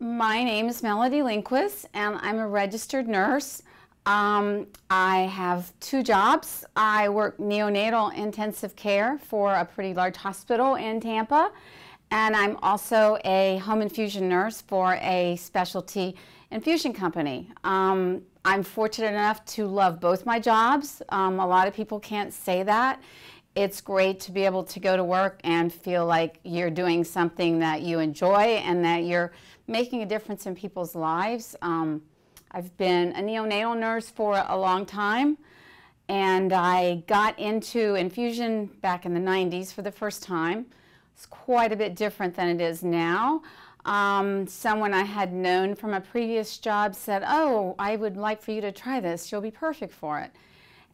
My name is Melody Linquist, and I'm a registered nurse. I have two jobs. I work neonatal intensive care for a pretty large hospital in Tampa, and I'm also a home infusion nurse for a specialty infusion company. I'm fortunate enough to love both my jobs. A lot of people can't say that. It's great to be able to go to work and feel like you're doing something that you enjoy and that you're making a difference in people's lives. I've been a neonatal nurse for a long time, and I got into infusion back in the 90s for the first time. It's quite a bit different than it is now. Someone I had known from a previous job said, "Oh, I would like for you to try this. You'll be perfect for it."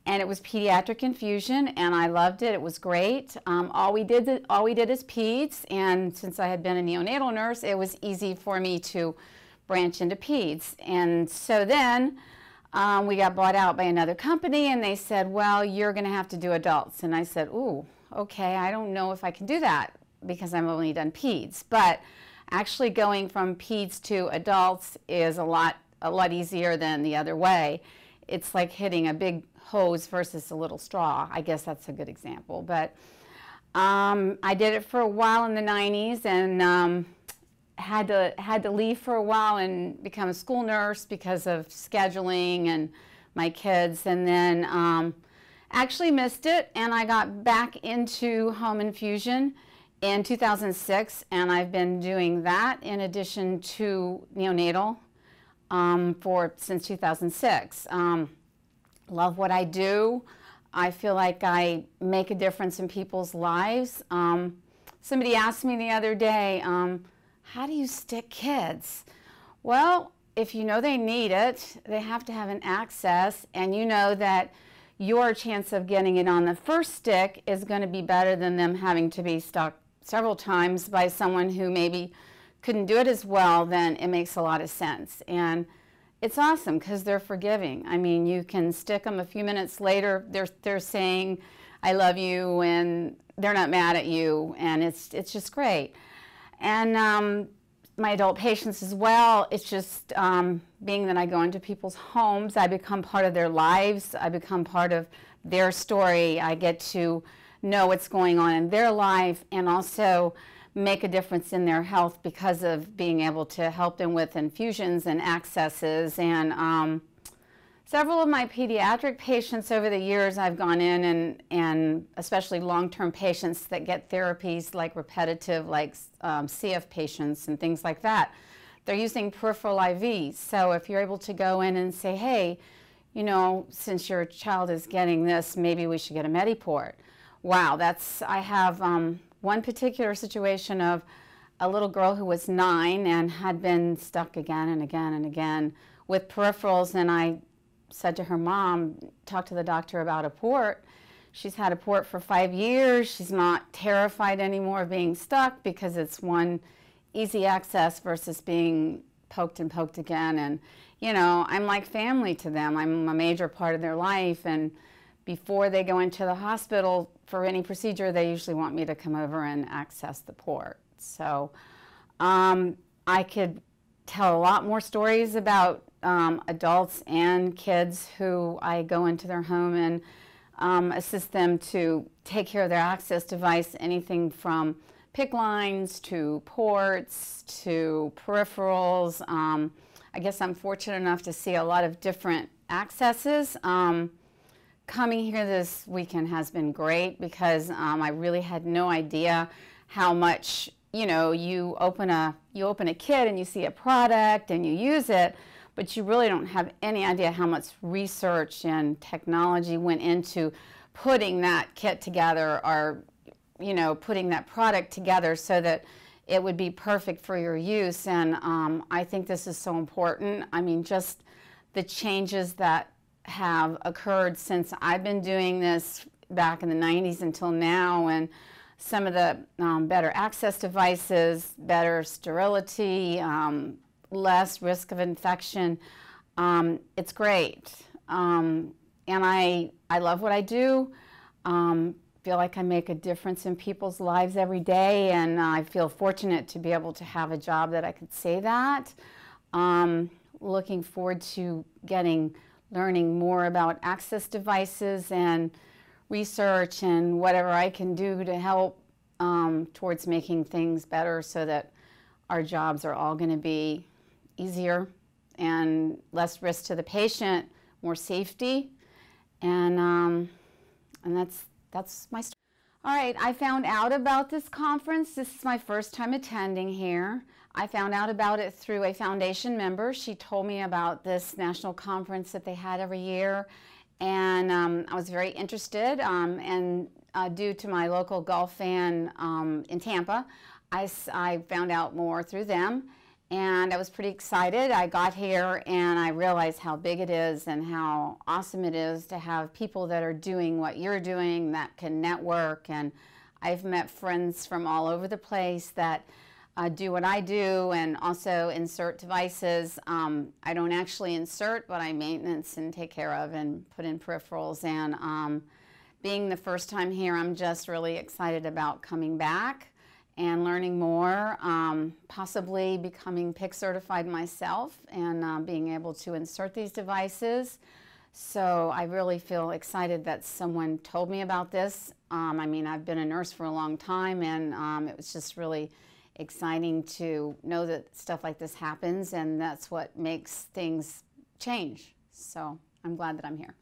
And it was pediatric infusion, and I loved it. It was great. All we did is peds, and since I had been a neonatal nurse, it was easy for me to branch into peds. And so then we got bought out by another company, and they said, "Well, you're going to have to do adults." And I said, "Ooh, okay, I don't know if I can do that because I've only done peds." But actually going from peds to adults is a lot easier than the other way. It's like hitting a big hose versus a little straw. I guess that's a good example. But I did it for a while in the 90s, and had to leave for a while and become a school nurse because of scheduling and my kids, and then actually missed it, and I got back into home infusion in 2006, and I've been doing that in addition to neonatal since 2006. Love what I do. I feel like I make a difference in people's lives. Somebody asked me the other day, how do you stick kids? Well, if you know they need it, they have to have an access, and you know that your chance of getting it on the first stick is going to be better than them having to be stuck several times by someone who maybe couldn't do it as well, then it makes a lot of sense. And it's awesome because they're forgiving. I mean, you can stick them a few minutes later, they're saying, "I love you," and they're not mad at you, and it's just great. And my adult patients as well, it's just being that I go into people's homes, I become part of their lives, I become part of their story, I get to know what's going on in their life and also make a difference in their health because of being able to help them with infusions and accesses. And several of my pediatric patients over the years, I've gone in and especially long-term patients that get therapies like repetitive, like CF patients and things like that, they're using peripheral IVs. So if you're able to go in and say, "Hey, you know, since your child is getting this, maybe we should get a Mediport." Wow, I have one particular situation of a little girl who was 9 and had been stuck again and again and again with peripherals, and I said to her mom, "Talk to the doctor about a port." She's had a port for 5 years. She's not terrified anymore of being stuck because it's one easy access versus being poked and poked again. And, you know, I'm like family to them. I'm a major part of their life, and before they go into the hospital for any procedure, they usually want me to come over and access the port. So I could tell a lot more stories about adults and kids who I go into their home and assist them to take care of their access device, anything from PICC lines to ports to peripherals. I guess I'm fortunate enough to see a lot of different accesses. Coming here this weekend has been great because I really had no idea how much, you know, you open a kit and you see a product and you use it, but you really don't have any idea how much research and technology went into putting that kit together, or, you know, putting that product together so that it would be perfect for your use. And I think this is so important. I mean, just the changes that have occurred since I've been doing this back in the 90s until now, and some of the better access devices, better sterility, less risk of infection. It's great. And I love what I do. feel like I make a difference in people's lives every day, and I feel fortunate to be able to have a job that I could say that. Looking forward to learning more about access devices and research and whatever I can do to help towards making things better so that our jobs are all going to be easier and less risk to the patient, more safety, and that's my story. All right, I found out about this conference. This is my first time attending here. I found out about it through a foundation member. She told me about this national conference that they had every year, and I was very interested, and due to my local golf fan in Tampa, I found out more through them, and I was pretty excited. I got here and I realized how big it is and how awesome it is to have people that are doing what you're doing, that can network. And I've met friends from all over the place that do what I do and also insert devices. I don't actually insert, but I maintenance and take care of and put in peripherals. And being the first time here, I'm just really excited about coming back and learning more, possibly becoming PIC certified myself and being able to insert these devices. So I really feel excited that someone told me about this. I mean, I've been a nurse for a long time, and it was just really exciting to know that stuff like this happens, and that's what makes things change. So I'm glad that I'm here.